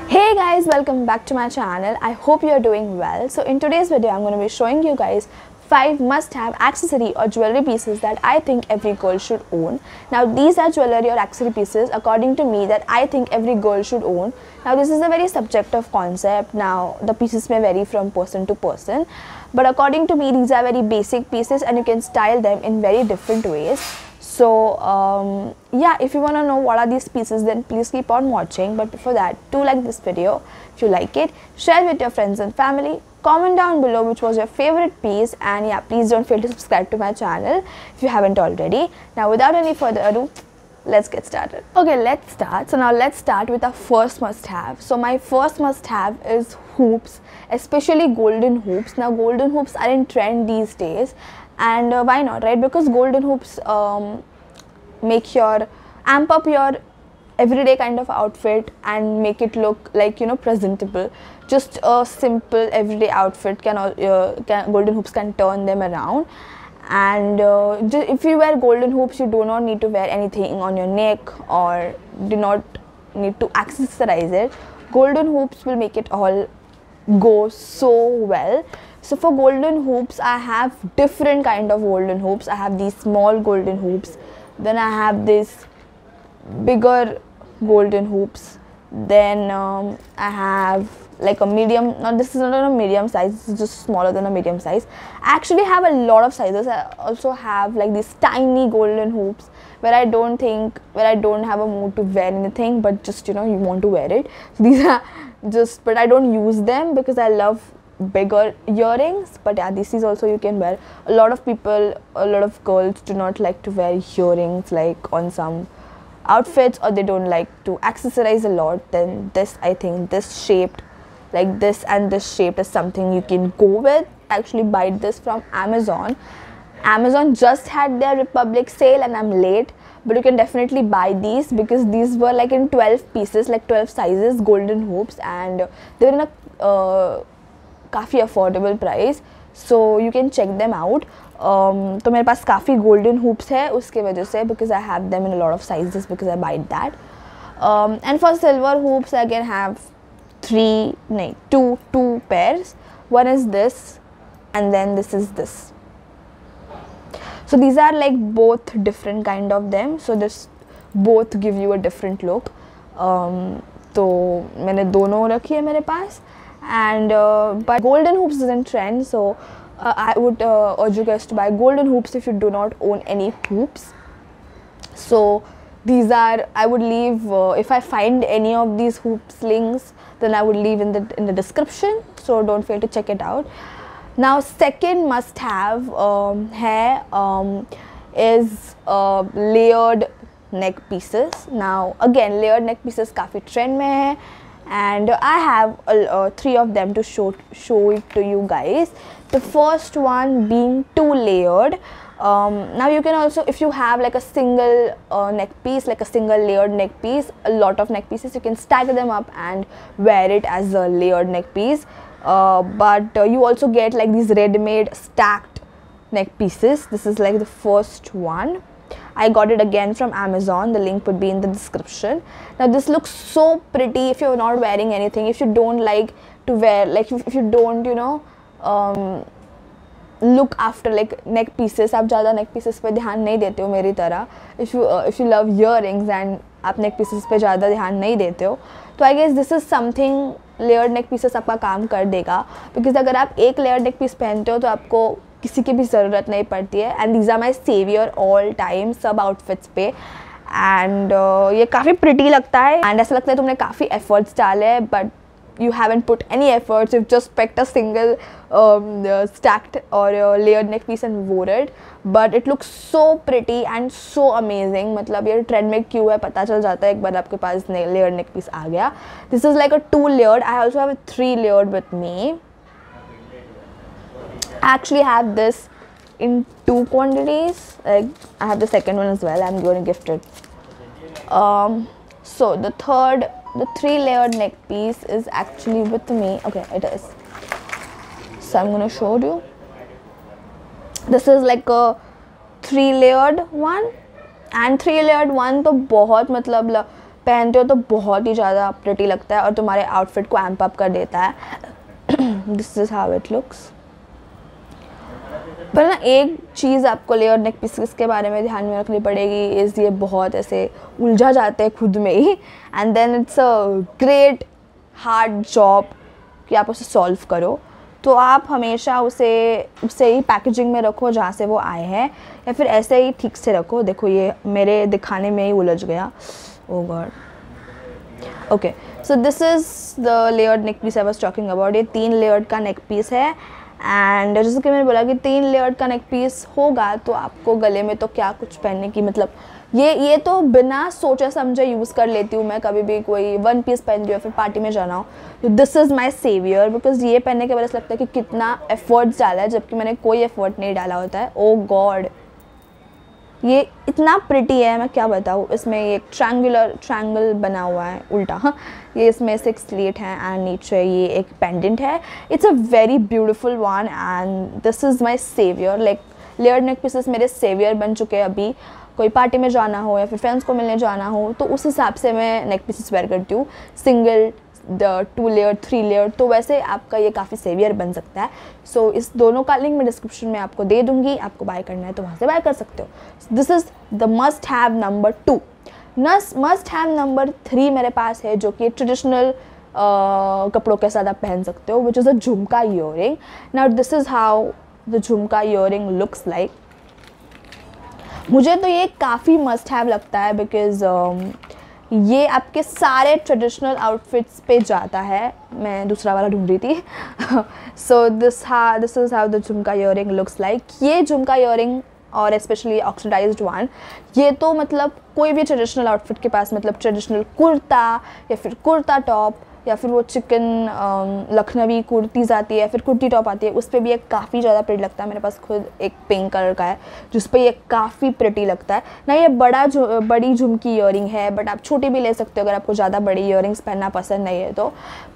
Hey guys, welcome back to my channel. I hope you are doing well. So in today's video I'm going to be showing you guys 5 must-have accessory or jewelry pieces that I think every girl should own. Now these are jewelry or accessory pieces according to me that I think every girl should own. Now this is a very subjective concept. Now the pieces may vary from person to person, but according to me these are very basic pieces and you can style them in very different ways. So yeah, if you want to know what are these pieces, then please keep on watching. But before that, do like this video if you like it, share with your friends and family, comment down below which was your favorite piece, and yeah, please don't fail to subscribe to my channel if you haven't already. Now without any further ado, let's get started. Okay, let's start. So now let's start with our first must-have. So my first must-have is hoops, especially golden hoops. Now golden hoops are in trend these days, and why not, right? Because golden hoops amp up your everyday kind of outfit and make it look like, you know, presentable. Just a simple everyday outfit golden hoops can turn them around. And if you wear golden hoops, you do not need to wear anything on your neck or do not need to accessorize it. Golden hoops will make it all go so well. So for golden hoops, I have different kind of golden hoops. I have these small golden hoops, then I have this bigger golden hoops, then I have like a medium. Now this is not a medium size, this is just smaller than a medium size. I actually have a lot of sizes. I also have like these tiny golden hoops where I don't have a mood to wear anything, but just, you know, you want to wear it. So these are just, but I don't use them because I love bigger earrings. But yeah, this is also you can wear. A lot of girls do not like to wear earrings like on some outfits, or they don't like to accessorize a lot. Then this, I think this shaped like this and this shape is something you can go with. Actually buy this from Amazon. Amazon just had their Republic sale and I'm late, but you can definitely buy these because these were like in 12 pieces, like 12 sizes golden hoops, and they were in a काफ़ी affordable price. So you can check them out. तो मेरे पास काफ़ी golden hoops है उसके वजह से, because I have them in a lot of sizes because I bite that. And for silver hoops I can have two pairs. One is this and then this is this. So these are like both different kind of them, so this both give you a different look. तो मैंने दोनों रखी है मेरे पास. And but golden hoops is in trend, so I would urge you guys to buy golden hoops if you do not own any hoops. So these are, I would leave if I find any of these hoops links, then I would leave in the description, so don't fail to check it out. Now second must have is layered neck pieces. Now again, layered neck pieces काफ़ी trend में है, and I have 3 of them to show it to you guys. The first one being 2 layered. Now you can also, if you have like a single neck piece, like a single layered neck piece, a lot of neck pieces, you can stagger them up and wear it as a layered neck piece. But you also get like these ready-made stacked neck pieces. This is like the first one. I got it again from Amazon. The link would be in the description. Now this looks so pretty if you're not wearing anything. If you don't like to wear, like if you don't, you know, look after like neck pieces, आप ज़्यादा neck pieces पे ध्यान नहीं देते हो मेरी तरह. If you love earrings and आप neck pieces पे ज़्यादा ध्यान नहीं देते हो, तो I guess this is something, layered neck pieces आपका काम कर देगा. Because अगर आप एक layered neck piece पहनते हो तो आपको किसी की भी ज़रूरत नहीं पड़ती है. And these are my saviour all time सब आउटफिट्स पे. एंड ये काफ़ी प्रिटी लगता है एंड ऐसा लगता है तुमने काफ़ी एफर्ट्स डाले हैं, but you haven't put any efforts. You've just picked a single stacked or layered neck piece and wore it, but it looks so pretty and so amazing. मतलब ये trend में क्यों है पता चल जाता है एक बार आपके पास layered neck piece आ गया. This is like a 2 layered. I also have a 3 layered with me. I actually have this in 2 quantities. Like I have the second one as well. I'm going to gift it. So the 3 layered neck piece is actually with me. Okay, it is. So I'm going to show you. This is like a 3 layered one, and 3 layered one तो बहुत मतलब पहनते हो तो बहुत ही ज़्यादा pretty लगता है और तुम्हारे आउटफिट को एम्प अप कर देता है। This is how it looks. पर ना एक चीज़ आपको लेयर नेक पीसेस के बारे में ध्यान में रखनी पड़ेगी, इज़ ये बहुत ऐसे उलझा जाते हैं खुद में ही, and then it's a great hard job कि आप उसे सॉल्व करो। तो आप हमेशा उसे ही पैकेजिंग में रखो जहाँ से वो आए हैं, या फिर ऐसे ही ठीक से रखो। देखो ये मेरे दिखाने में ही उलझ गया, oh god. Okay, so this is the layered neck piece I was talking about. ये 3 लेयर्ड का नेक पीस है, एंड जैसे कि मैंने बोला कि 3 लेयर्ड का नेक पीस होगा तो आपको गले में तो क्या कुछ पहनने की, मतलब ये तो बिना सोचे समझे यूज़ कर लेती हूँ मैं। कभी भी कोई 1 पीस पहन रही हो फिर पार्टी में जाना हो तो this is my saviour, because ये पहनने के बाद ऐसा लगता है कि कितना एफर्ट्स डाला है, जबकि मैंने कोई एफर्ट नहीं डाला होता है। ओ गॉड, ये इतना प्रिटी है, मैं क्या बताऊँ। इसमें ये ट्रायंगल बना हुआ है उल्टा, हाँ। ये इसमें 6 स्लीट हैं एंड नीचे ये एक पेंडेंट है। It's a very beautiful one and this is my saviour. Like layered neck pieces मेरे सेवियर बन चुके हैं। अभी कोई पार्टी में जाना हो या फिर फ्रेंड्स को मिलने जाना हो तो उस हिसाब से मैं नेक पीसेस वेयर करती हूँ, सिंगल, 2 लेयर, 3 लेयर। तो वैसे आपका ये काफ़ी सेवियर बन सकता है। सो इस दोनों का लिंक मैं डिस्क्रिप्शन में आपको दे दूँगी, आपको बाय करना है तो वहाँ से बाय कर सकते हो। This is the must have number 2। Must have number 3 मेरे पास है, जो कि ट्रेडिशनल कपड़ों के साथ आप पहन सकते हो, विच is a jhumka earring. Now this is how the jhumka earring looks like. मुझे तो ये काफ़ी मस्ट हैव लगता है, बिकॉज़ ये आपके सारे ट्रेडिशनल आउटफिट्स पे जाता है। मैं दूसरा वाला ढूंढ रही थी। सो this is how the jhumka earring looks like. ये झुमका ईयरिंग और स्पेशली ऑक्सीडाइज्ड वन, ये तो मतलब कोई भी ट्रेडिशनल आउटफिट के पास, मतलब ट्रेडिशनल कुर्ता या फिर कुर्ता टॉप या फिर वो चिकन लखनवी कुर्तीज़ आती है या फिर कुर्ती टॉप आती है, उस पर भी ये काफ़ी ज़्यादा प्रिटी लगता है। मेरे पास खुद एक पिंक कलर का है जिस पे ये काफ़ी प्रिटी लगता है ना। ये बड़ी झुमकी ईयरिंग है, बट आप छोटी भी ले सकते हो अगर आपको ज़्यादा बड़ी ईयरिंग्स पहनना पसंद नहीं है तो।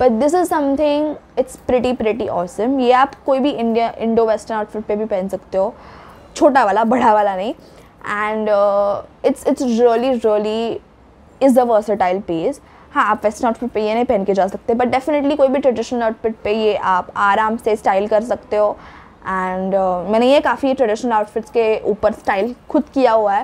But this is something, it's pretty awesome. ये आप कोई भी इंडो वेस्टर्न आउटफिट पे भी पहन सकते हो, छोटा वाला, बड़ा वाला नहीं। And it's really is a versatile piece. हाँ, आप वेस्टर्न आउटफिट पे ये नहीं पहन के जा सकते, बट डेफिनेटली कोई भी ट्रेडिशनल आउटफिट पे ये आप आराम से स्टाइल कर सकते हो। एंड मैंने ये काफ़ी ट्रेडिशनल आउटफिट्स के ऊपर स्टाइल खुद किया हुआ है,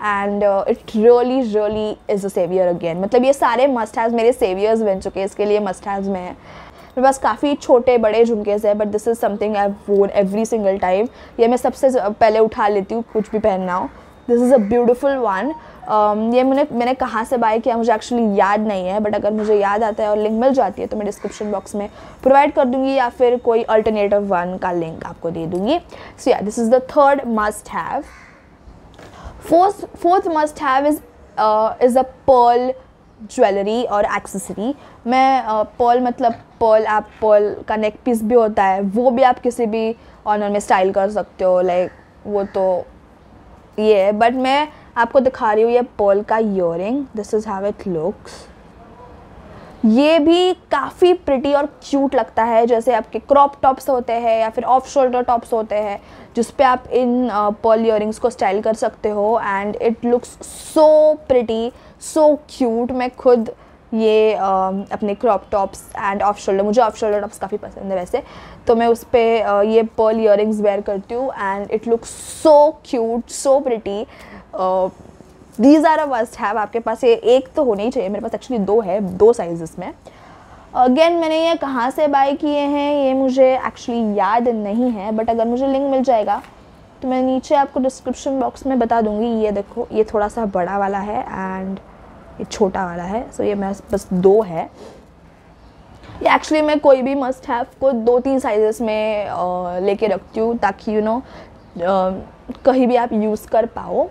and it really is a saviour again. मतलब ये सारे मस्ट हैव्स मेरे सेवियर्स बन चुके हैं, इसके लिए मस्ट हैव्स में है। मेरे पास काफ़ी छोटे बड़े झुमकेस है, but this is something I वोर एवरी सिंगल टाइम। ये मैं सबसे पहले उठा लेती हूँ कुछ भी पहनना हो। This is a beautiful one. ये मैंने कहाँ से बाय किया मुझे एक्चुअली याद नहीं है, बट अगर मुझे याद आता है और लिंक मिल जाती है तो मैं डिस्क्रिप्शन बॉक्स में प्रोवाइड कर दूँगी, या फिर कोई अल्टरनेटिव वन का लिंक आपको दे दूँगी। So yeah, this is the third must have. Fourth must have is a pearl jewellery और एक्सेसरी। मैं पर्ल, मतलब पर्ल, आप पर्ल का नेक पीस भी होता है, वो भी आप किसी भी ऑनर में स्टाइल कर सकते हो, लाइक वो तो ये है। बट मैं आपको दिखा रही हूँ ये पर्ल का earring. This is how it looks. ये भी काफ़ी प्रिटी और क्यूट लगता है, जैसे आपके क्रॉप टॉप्स होते हैं या फिर ऑफ शोल्डर टॉप्स होते हैं जिस पे आप इन पर्ल ईयरिंग्स को स्टाइल कर सकते हो, and it looks so pretty, so cute. मैं खुद ये अपने crop tops end off shoulder, मुझे ऑफ शोल्डर टॉप्स काफ़ी पसंद है वैसे, तो मैं उस पर ये पर्ल ईयरिंग्स वेयर करती हूँ, and it looks so cute, so pretty. These are a must have. आपके पास ये एक तो होना ही चाहिए। मेरे पास एक्चुअली 2 है, 2 साइजेस में। अगेन मैंने ये कहाँ से बाय किए हैं ये मुझे एक्चुअली याद नहीं है, बट अगर मुझे लिंक मिल जाएगा तो मैं नीचे आपको डिस्क्रिप्शन बॉक्स में बता दूँगी। ये देखो, ये थोड़ा सा बड़ा वाला है एंड ये छोटा वाला है। सो ये मेरे बस 2 है। ये एक्चुअली मैं कोई भी मस्ट हैव को 2-3 साइजेस में लेके रखती हूँ, ताकि कहीं भी आप यूज़ कर पाओ।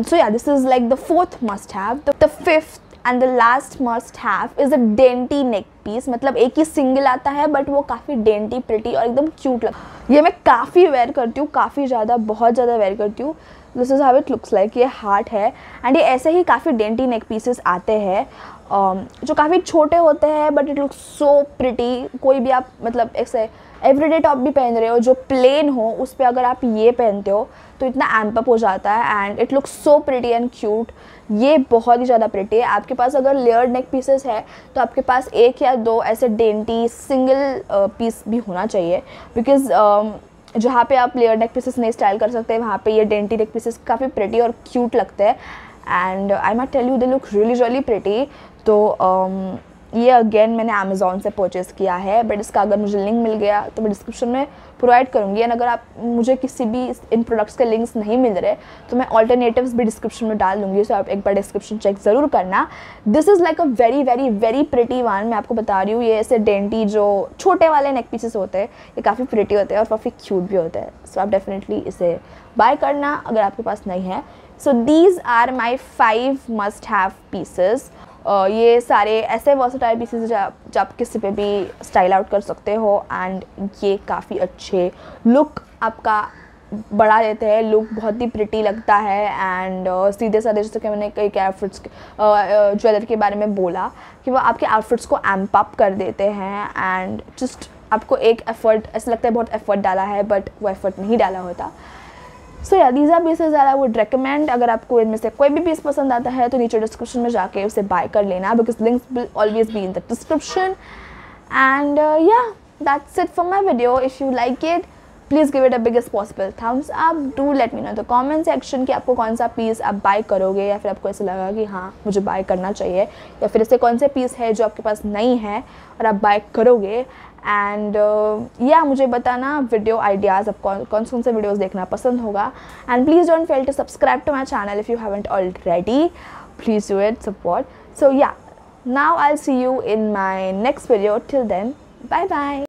So yeah, this is like the 4th must have. The 5th and the last must have is a dainty neck piece. मतलब एक ही सिंगल आता है, बट वो काफ़ी डेंटी, प्रिटी और एकदम क्यूट लगता है। ये मैं काफ़ी वेयर करती हूँ, काफ़ी ज़्यादा, बहुत ज़्यादा वेयर करती हूँ। This is how it looks like. ये हार्ट है एंड ये ऐसे ही काफ़ी डेंटी नेक पीसेस आते हैं। जो काफ़ी छोटे होते हैं but it looks so pretty. कोई भी आप मतलब ऐसे एवरीडे टॉप भी पहन रहे हो जो प्लेन हो, उस पर अगर आप ये पहनते हो तो इतना एम्प अप हो जाता है and it looks so pretty and cute. ये बहुत ही ज़्यादा प्रिटी है। आपके पास अगर लेयर्ड नेक पीसेस है तो आपके पास 1 या 2 ऐसे डेंटी सिंगल पीस भी होना चाहिए, बिकॉज जहाँ पे आप लेयर नेक पीसेस नहीं स्टाइल कर सकते वहाँ पे ये डेंटी नेक पीसेस काफ़ी प्रिटी और क्यूट लगते हैं and I might tell you they look really pretty. तो ये अगेन मैंने अमेज़ॉन से परचेज़ किया है, बट इसका अगर मुझे लिंक मिल गया तो मैं डिस्क्रिप्शन में प्रोवाइड करूँगी। एंड अगर आप मुझे किसी भी इन प्रोडक्ट्स के लिंक्स नहीं मिल रहे तो मैं ऑल्टरनेटिव्स भी डिस्क्रिप्शन में डाल दूँगी, सो आप एक बार डिस्क्रिप्शन चेक ज़रूर करना। This is like a very pretty one. मैं आपको बता रही हूँ, ये ऐसे डेंटी जो छोटे वाले नेक पीसेस होते हैं ये काफ़ी प्रिटी होते हैं और काफ़ी क्यूट भी होते हैं। सो आप डेफिनेटली इसे बाय करना अगर आपके पास नहीं है। So these are my 5 must have pieces. ये सारे ऐसे वर्सटाइल पीसेस जो आप किसी पे भी स्टाइल आउट कर सकते हो एंड ये काफ़ी अच्छे लुक आपका बढ़ा देते हैं। लुक बहुत ही प्रिटी लगता है एंड सीधे साधे, जैसे कि मैंने कई आउटफिट्स ज्वेलरी के बारे में बोला कि वो आपके आउटफिट्स को एम्प अप कर देते हैं एंड जस्ट आपको एक एफर्ट, ऐसा लगता है बहुत एफर्ट डाला है बट वो एफर्ट नहीं डाला होता। So yeah these are pieces I would recommend. अगर आपको इनमें से कोई भी पीस पसंद आता है तो नीचे डिस्क्रिप्शन में जाके उसे बाय कर लेना, because links will always be in the description. And yeah that's it for my video. If you like it please give it a biggest possible thumbs up. Do let me know the comment section कि आपको कौन सा piece आप bye करोगे या फिर आपको ऐसा लगा कि हाँ मुझे बाय करना चाहिए, या फिर ऐसे कौन से पीस है जो आपके पास नहीं है और आप बाय करोगे। एंड या मुझे बताना वीडियो आइडियाज़, आप कौन से वीडियोस देखना पसंद होगा। And please don't fail to subscribe to my channel if you haven't already. Please do it, support. So yeah now I will see you in my next video. Till then, bye bye.